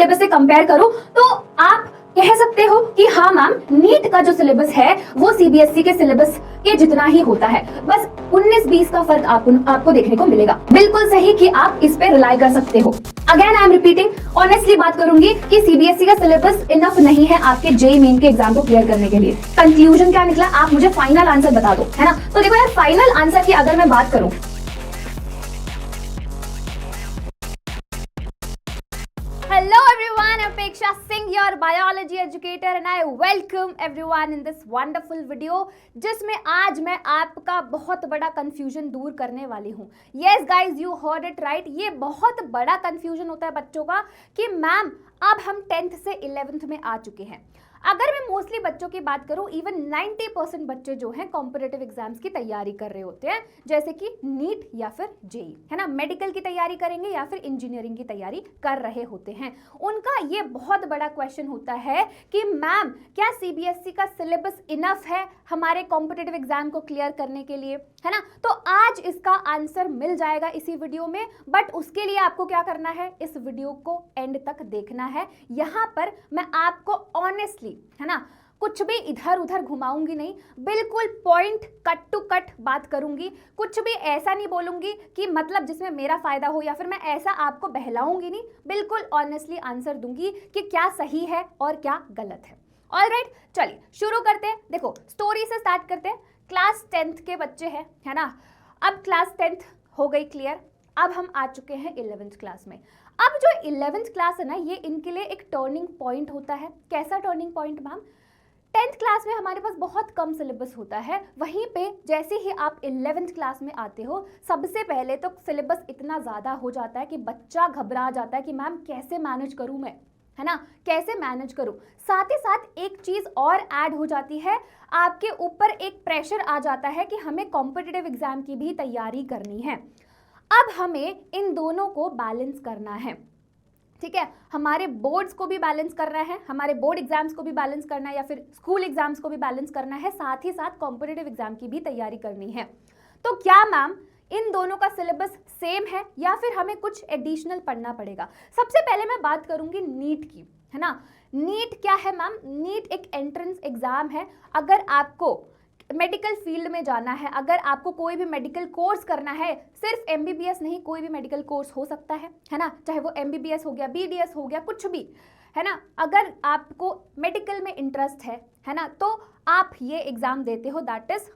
Syllabus से compare करूं तो आप कह सकते हो कि हाँ मैम, नीट का जो सिलेबस है वो सीबीएसई के सिलेबस के जितना ही होता है, बस 19-20 का फर्क आपको देखने को मिलेगा। बिल्कुल सही कि आप इस पे रिलाई कर सकते हो। Again I am repeating, honestly बात करूंगी कि सीबीएसई का सिलेबस इनफ नहीं है आपके जेईई मेन के एग्जाम को क्लियर करने के लिए। कंक्लूजन क्या निकला, आप मुझे फाइनल आंसर बता दो, है ना। तो देखो यार, फाइनल आंसर की अगर मैं बात करूं, Hello everyone, Apeksha Singh, your biology educator, and I welcome everyone in this wonderful video, जिसमें आज मैं आपका बहुत बड़ा कंफ्यूजन दूर करने वाली हूँ। Yes guys, you heard it right, ये बहुत बड़ा कंफ्यूजन होता है बच्चों का कि मैम अब हम 10th से 11th में आ चुके हैं। अगर मैं मोस्टली बच्चों की बात करूं, इवन 90% बच्चे जो हैं कॉम्पिटिटिव एग्जाम्स की तैयारी कर रहे होते हैं, जैसे कि नीट या फिर जेईई, है ना, मेडिकल की तैयारी करेंगे या फिर इंजीनियरिंग की तैयारी कर रहे होते हैं। उनका ये बहुत बड़ा क्वेश्चन होता है कि मैम क्या सीबीएसई का सिलेबस इनफ है हमारे कॉम्पिटिटिव एग्जाम को क्लियर करने के लिए, है ना। तो आज इसका आंसर मिल जाएगा इसी वीडियो में, बट उसके लिए आपको क्या करना है, इस वीडियो को एंड तक देखना है। यहाँ पर मैं आपको ऑनेस्टली, है ना, कुछ भी इधर उधर घुमाऊंगी नहीं, बिल्कुल पॉइंट कट टू कट बात करूंगी। कुछ भी ऐसा नहीं बोलूंगी कि मतलब जिसमें मेरा फायदा हो, या फिर मैं ऐसा आपको बहलाऊंगी नहीं, बिल्कुल ऑनेस्टली आंसर दूंगी कि क्या सही है और क्या गलत है। ऑलराइट, चलिए शुरू करते हैं। देखो, स्टोरी से स्टार्ट करते हैं। क्लास 10th के बच्चे हैं, है ना। अब क्लास 10th हो गई क्लियर, अब हम आ चुके हैं 11th क्लास में। अब जो 11th क्लास है ना, ये इनके लिए एक टर्निंग पॉइंट होता है। कैसा turning point ma'am? 10th class में हमारे पास बहुत कम सिलेबस होता है, वहीं पे जैसे ही आप 11th क्लास में आते हो, सबसे पहले तो सिलेबस इतना ज़्यादा हो जाता है कि बच्चा घबरा जाता है कि मैम कैसे मैनेज करूँ मैं, है ना, कैसे मैनेज करूँ। साथ ही साथ एक चीज़ और ऐड हो जाती है, आपके ऊपर एक प्रेशर आ जाता है कि हमें कॉम्पिटिटिव एग्जाम की भी तैयारी करनी है। अब हमें इन दोनों को बैलेंस करना है, ठीक है। हमारे बोर्ड्स को भी बैलेंस करना है, हमारे बोर्ड एग्जाम्स को भी बैलेंस करना है, या फिर स्कूल एग्जाम्स को भी बैलेंस करना है, साथ ही साथ कॉम्पिटिटिव एग्जाम की भी तैयारी करनी है। तो क्या मैम इन दोनों का सिलेबस सेम है या फिर हमें कुछ एडिशनल पढ़ना पड़ेगा? सबसे पहले मैं बात करूंगी नीट की, है ना। नीट क्या है मैम? नीट एक एंट्रेंस एग्जाम है। अगर आपको मेडिकल फील्ड में जाना है, अगर आपको कोई भी मेडिकल कोर्स करना है, सिर्फ एमबीबीएस नहीं, कोई भी मेडिकल कोर्स हो सकता है ना, चाहे वो एमबीबीएस हो गया, बीडीएस हो गया, कुछ भी, है ना। अगर आपको मेडिकल में इंटरेस्ट है ना, तो आप ये एग्जाम देते हो, दैट इज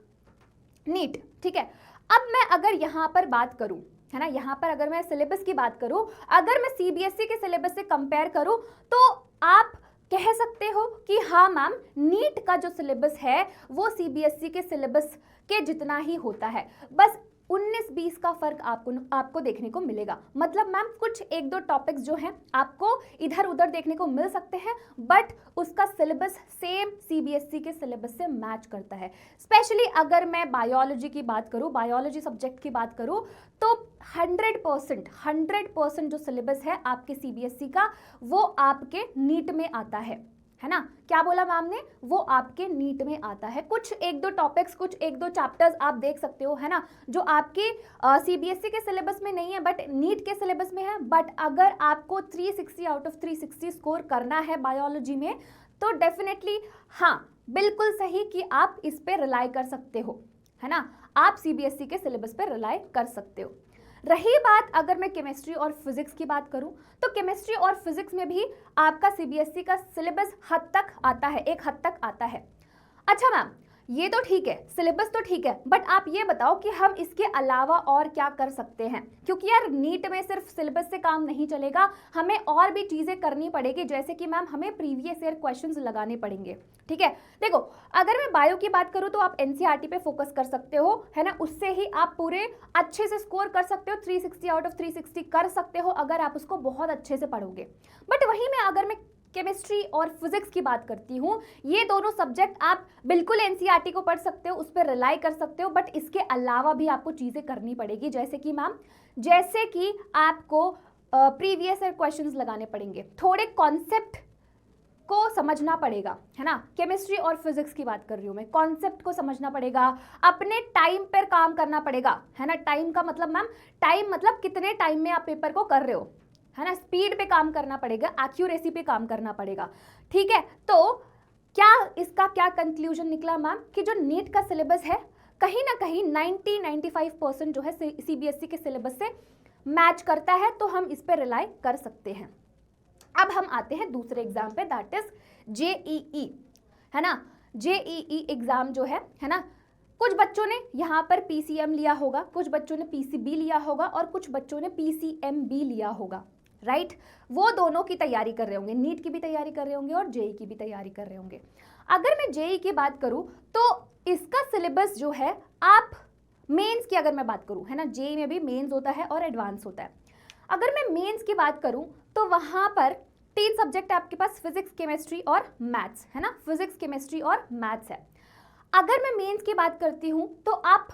नीट, ठीक है। अब मैं अगर यहाँ पर बात करूँ, है ना, यहाँ पर अगर मैं सिलेबस की बात करूँ, अगर मैं सीबीएसई के सिलेबस से कंपेयर करूँ, तो आप कह सकते हो कि हाँ मैम, नीट का जो सिलेबस है वो सीबीएसई के सिलेबस के जितना ही होता है, बस 19-20 का फर्क आपको देखने को मिलेगा। मतलब मैम कुछ एक दो टॉपिक्स जो हैं आपको इधर उधर देखने को मिल सकते हैं, बट उसका सिलेबस सेम सीबीएसई के सिलेबस से मैच करता है। स्पेशली अगर मैं बायोलॉजी की बात करूं, बायोलॉजी सब्जेक्ट की बात करूं, तो 100% जो सिलेबस है आपके सीबीएसई का, वो आपके नीट में आता है ना। क्या बोला मैम ने? वो आपके नीट में आता है। कुछ एक दो टॉपिक्स, कुछ एक दो चैप्टर्स आप देख सकते हो, है ना, जो आपके सीबीएसई के सिलेबस में नहीं है बट नीट के सिलेबस में है। बट अगर आपको 360 आउट ऑफ 360 स्कोर करना है बायोलॉजी में, तो डेफिनेटली हाँ, बिल्कुल सही कि आप इस पे रिलाई कर सकते हो, है ना, आप सीबीएसई के सिलेबस पे रिलाई कर सकते हो। रही बात अगर मैं केमिस्ट्री और फिजिक्स की बात करूं, तो केमिस्ट्री और फिजिक्स में भी आपका सीबीएसई का सिलेबस हद तक आता है, एक हद तक आता है। अच्छा मैम, ये तो ठीक है, सिलेबस तो ठीक है, बट आप ये बताओ कि हम इसके अलावा और क्या कर सकते हैं, क्योंकि यार नीट में सिर्फ सिलेबस से काम नहीं चलेगा, हमें और भी चीज़ें करनी पड़ेगी, जैसे कि मैम हमें प्रीवियस ईयर क्वेश्चंस लगाने पड़ेंगे, ठीक है। देखो, अगर मैं बायो की बात करूँ तो आप एनसीईआरटी पे फोकस कर सकते हो, है ना, उससे ही आप पूरे अच्छे से स्कोर कर सकते हो, 360 आउट ऑफ 360 कर सकते हो अगर आप उसको बहुत अच्छे से पढ़ोगे। बट वहीं में अगर मैं केमिस्ट्री और फिजिक्स की बात करती हूँ, ये दोनों सब्जेक्ट आप बिल्कुल एनसीईआरटी को पढ़ सकते हो, उस पर रिलाई कर सकते हो, बट इसके अलावा भी आपको चीज़ें करनी पड़ेगी, जैसे कि मैम, जैसे कि आपको प्रीवियस ईयर क्वेश्चंस लगाने पड़ेंगे, थोड़े कॉन्सेप्ट को समझना पड़ेगा, है ना। केमिस्ट्री और फिजिक्स की बात कर रही हूँ मैं, कॉन्सेप्ट को समझना पड़ेगा, अपने टाइम पर काम करना पड़ेगा, है ना। टाइम का मतलब मैम, टाइम मतलब कितने टाइम में आप पेपर को कर रहे हो, है ना, स्पीड पे काम करना पड़ेगा, एक्यूरेसी पे काम करना पड़ेगा। ठीक है, तो क्या इसका क्या कंक्लूजन निकला मैम कि जो नीट का सिलेबस है कहीं ना कहीं 90-95% जो है सीबीएसई के सिलेबस से मैच करता है, तो हम इस पे रिलाई कर सकते हैं। अब हम आते हैं दूसरे एग्जाम पे, दैट इज जेईई, है ना। जेईई एग्जाम जो है ना, कुछ बच्चों ने यहाँ पर पीसीएम लिया होगा, कुछ बच्चों ने पीसीबी लिया होगा और कुछ बच्चों ने पीसीएमबी लिया होगा, राइट। वो दोनों की तैयारी कर रहे होंगे, नीट की भी तैयारी कर रहे होंगे और जेई की भी तैयारी कर रहे होंगे। अगर मैं जेई की बात करूं तो इसका सिलेबस जो है, आप मेंस की अगर मैं बात करूं, है ना, जेई में भी मेंस होता है और एडवांस होता है। अगर मैं मेंस की बात करूं तो वहां पर 3 सब्जेक्ट है आपके पास, फिजिक्स, केमिस्ट्री और मैथ्स, है ना, फिजिक्स, केमिस्ट्री और मैथ्स है। अगर मैं मेंस की बात करती हूं तो आप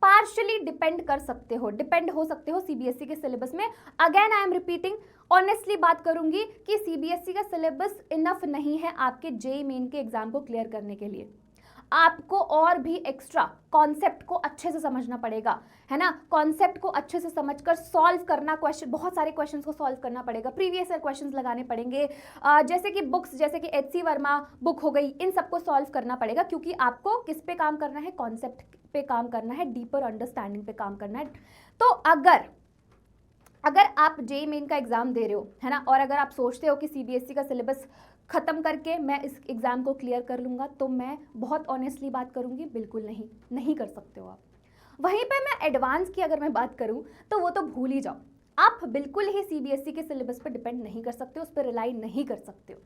पार्शियली डिपेंड कर सकते हो, डिपेंड हो सकते हो सीबीएसई के सिलेबस में। Again I am repeating, honestly बात करूंगी कि सीबीएसई का सिलेबस इनफ नहीं है आपके जेईई मेन के एग्जाम को क्लियर करने के लिए। आपको और भी एक्स्ट्रा कॉन्सेप्ट को अच्छे से समझना पड़ेगा, है ना, कॉन्सेप्ट को अच्छे से समझकर सॉल्व करना, क्वेश्चन, बहुत सारे क्वेश्चंस को सॉल्व करना पड़ेगा, प्रीवियस ईयर क्वेश्चंस लगाने पड़ेंगे, जैसे कि बुक्स, जैसे कि एचसी वर्मा बुक हो गई, इन सबको सॉल्व करना पड़ेगा, क्योंकि आपको किस पे काम करना है, कॉन्सेप्ट पे काम करना है, डीपर अंडरस्टैंडिंग पे काम करना है। तो अगर आप जेईई मेन का एग्जाम दे रहे हो, है ना, और अगर आप सोचते हो कि सीबीएसई का सिलेबस खत्म करके मैं इस एग्जाम को क्लियर कर लूंगा, तो मैं बहुत ऑनेस्टली बात करूंगी, बिल्कुल नहीं कर सकते हो आप। वहीं पे मैं एडवांस की अगर मैं बात करूं तो वो तो भूल ही जाओ, आप बिल्कुल ही सीबीएसई के सिलेबस पर डिपेंड नहीं कर सकते हो, उस पर रिलाई नहीं कर सकते हो,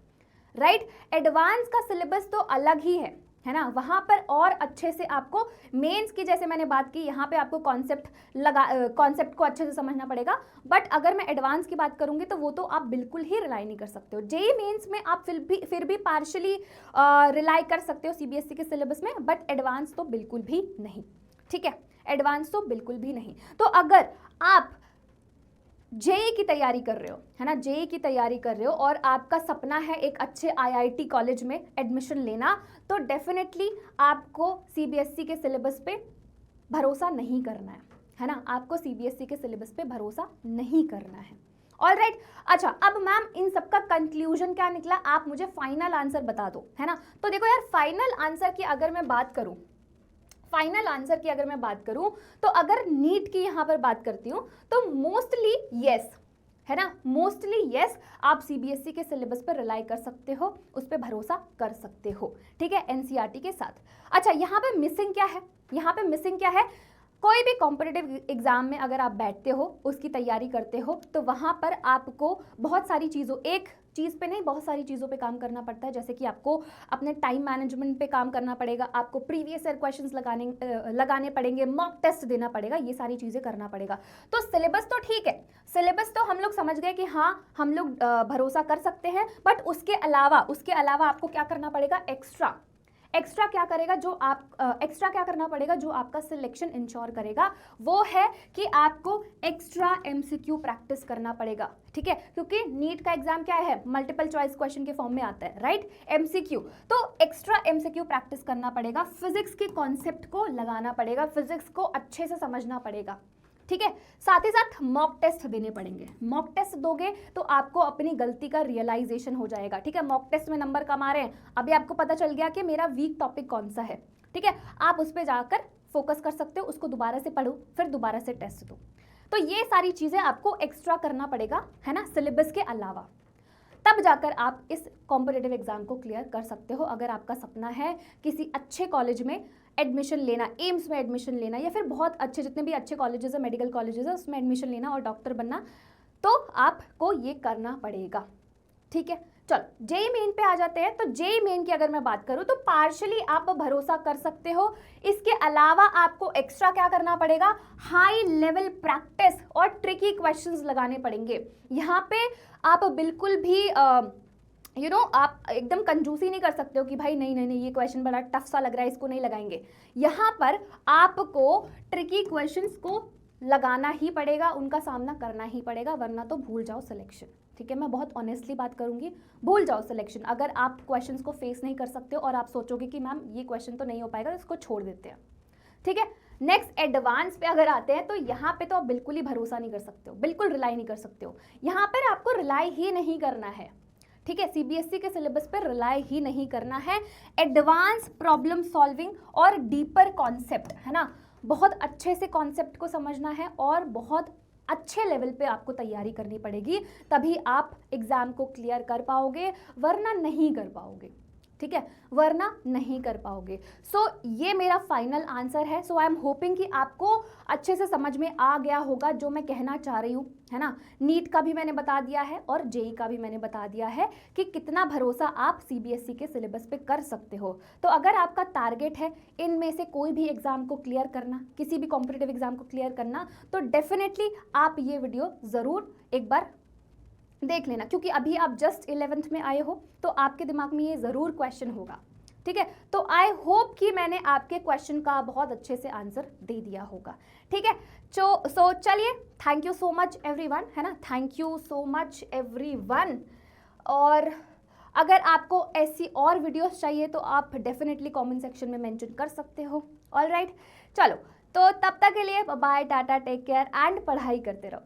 राइट। एडवांस का सिलेबस तो अलग ही है ना, वहां पर और अच्छे से आपको मेंस की, जैसे मैंने बात की, यहाँ पे आपको कॉन्सेप्ट को अच्छे से समझना पड़ेगा। बट अगर मैं एडवांस की बात करूंगी तो वो तो आप बिल्कुल ही रिलाई नहीं कर सकते हो। जेईई मेंस में आप फिर भी पार्शली रिलाई कर सकते हो सीबीएसई के सिलेबस में, बट एडवांस तो बिल्कुल भी नहीं, ठीक है, एडवांस तो बिल्कुल भी नहीं। तो अगर आप जेईई की तैयारी कर रहे हो, है ना, जेईई की तैयारी कर रहे हो और आपका सपना है एक अच्छे आईआईटी कॉलेज में एडमिशन लेना, तो डेफिनेटली आपको सीबीएसई के सिलेबस पे भरोसा नहीं करना है ना, आपको सीबीएसई के सिलेबस पे भरोसा नहीं करना है। ऑलराइट, अच्छा, अब मैम इन सबका कंक्लूजन क्या निकला, आप मुझे फाइनल आंसर बता दो, है ना। तो देखो यार, फाइनल आंसर की अगर मैं बात करूं, तो अगर नीट की यहां पर बात करती हूं तो मोस्टली यस, है ना, मोस्टली यस, आप सीबीएसई के सिलेबस पर रिलाई कर सकते हो, उस पर भरोसा कर सकते हो, ठीक है, एनसीईआरटी के साथ। अच्छा, यहाँ पे मिसिंग क्या है, कोई भी कॉम्पिटिटिव एग्जाम में अगर आप बैठते हो, उसकी तैयारी करते हो, तो वहां पर आपको बहुत सारी चीज़ों, एक चीज़ पे नहीं, बहुत सारी चीज़ों पे काम करना पड़ता है। जैसे कि आपको अपने टाइम मैनेजमेंट पे काम करना पड़ेगा, आपको प्रीवियस ईयर क्वेश्चंस लगाने पड़ेंगे, मॉक टेस्ट देना पड़ेगा, ये सारी चीज़ें करना पड़ेगा। तो सिलेबस तो ठीक है, सिलेबस तो हम लोग समझ गए कि हाँ, हम लोग भरोसा कर सकते हैं, बट उसके अलावा आपको क्या करना पड़ेगा, एक्स्ट्रा क्या करना पड़ेगा जो आपका सिलेक्शन इंश्योर करेगा, वो है कि आपको एक्स्ट्रा एमसीक्यू प्रैक्टिस करना पड़ेगा, ठीक है, क्योंकि नीट का एग्जाम क्या है, मल्टीपल चॉइस क्वेश्चन के फॉर्म में आता है, राइट, एमसीक्यू। तो एक्स्ट्रा एमसीक्यू प्रैक्टिस करना पड़ेगा, फिजिक्स के कॉन्सेप्ट को लगाना पड़ेगा, फिजिक्स को अच्छे से समझना पड़ेगा, ठीक है, साथ ही साथ मॉक टेस्ट देने पड़ेंगे। मॉक टेस्ट दोगे तो आपको अपनी गलती का रियलाइजेशन हो जाएगा, ठीक है। मॉक टेस्ट में नंबर कम आ रहे हैं, अभी आपको पता चल गया कि मेरा वीक टॉपिक कौन सा है, ठीक है, आप उस पर जाकर फोकस कर सकते हो, उसको दोबारा से पढ़ो, फिर दोबारा से टेस्ट दो। तो ये सारी चीजें आपको एक्स्ट्रा करना पड़ेगा, है ना, सिलेबस के अलावा, तब जाकर आप इस कॉम्पिटिटिव एग्जाम को क्लियर कर सकते हो। अगर आपका सपना है किसी अच्छे कॉलेज में एडमिशन लेना, एम्स में एडमिशन लेना, या फिर बहुत अच्छे, जितने भी अच्छे कॉलेजेस है, मेडिकल कॉलेजेस है, उसमें एडमिशन लेना और डॉक्टर बनना, तो आपको ये करना पड़ेगा, ठीक है। चलो जेईई मेन पे आ जाते हैं। तो जेईई मेन की अगर मैं बात करूं तो पार्शियली आप भरोसा कर सकते हो, इसके अलावा आपको एक्स्ट्रा क्या करना पड़ेगा, हाई लेवल प्रैक्टिस और ट्रिकी क्वेश्चंस लगाने पड़ेंगे। यहाँ पे आप बिल्कुल भी आप एकदम कंजूसी नहीं कर सकते हो कि भाई नहीं ये क्वेश्चन बड़ा टफ सा लग रहा है, इसको नहीं लगाएंगे। यहाँ पर आपको ट्रिकी क्वेश्चंस को लगाना ही पड़ेगा, उनका सामना करना ही पड़ेगा, वरना तो भूल जाओ सिलेक्शन, ठीक है। मैं बहुत ऑनेस्टली बात करूंगी, भूल जाओ सिलेक्शन। अगर आप क्वेश्चंस को फेस नहीं कर सकते हो और आप सोचोगे कि मैम ये क्वेश्चन तो नहीं हो पाएगा, इसको छोड़ देते हैं, ठीक है। नेक्स्ट एडवांस पे अगर आते हैं तो यहाँ पे तो आप बिल्कुल ही भरोसा नहीं कर सकते हो, बिल्कुल रिलाई नहीं कर सकते हो। यहाँ पर आपको रिलाई ही नहीं करना है, ठीक है, सीबीएसई के सिलेबस पर रिलाई ही नहीं करना है। एडवांस प्रॉब्लम सॉल्विंग और डीपर कॉन्सेप्ट, है ना, बहुत अच्छे से कॉन्सेप्ट को समझना है और बहुत अच्छे लेवल पे आपको तैयारी करनी पड़ेगी, तभी आप एग्जाम को क्लियर कर पाओगे, वरना नहीं कर पाओगे, ठीक है, वरना नहीं कर पाओगे। सो ये मेरा फाइनल आंसर है। सो आई एम होपिंग कि आपको अच्छे से समझ में आ गया होगा जो मैं कहना चाह रही हूँ, है ना। नीट का भी मैंने बता दिया है और जेई का भी मैंने बता दिया है कि कितना भरोसा आप सीबीएसई के सिलेबस पे कर सकते हो। तो अगर आपका टारगेट है इनमें से कोई भी एग्जाम को क्लियर करना, किसी भी कॉम्पिटिटिव एग्जाम को क्लियर करना, तो डेफिनेटली आप ये वीडियो ज़रूर एक बार देख लेना, क्योंकि अभी आप जस्ट 11th में आए हो तो आपके दिमाग में ये ज़रूर क्वेश्चन होगा, ठीक है। तो आई होप कि मैंने आपके क्वेश्चन का बहुत अच्छे से आंसर दे दिया होगा, ठीक है। सो चलिए, thank you so much everyone, है ना, thank you so much everyone. और अगर आपको ऐसी और वीडियोस चाहिए तो आप डेफिनेटली कमेंट सेक्शन में मेंशन कर सकते हो। ऑल राइट, चलो, तो तब तक के लिए bye, tata, take care and पढ़ाई करते रहो।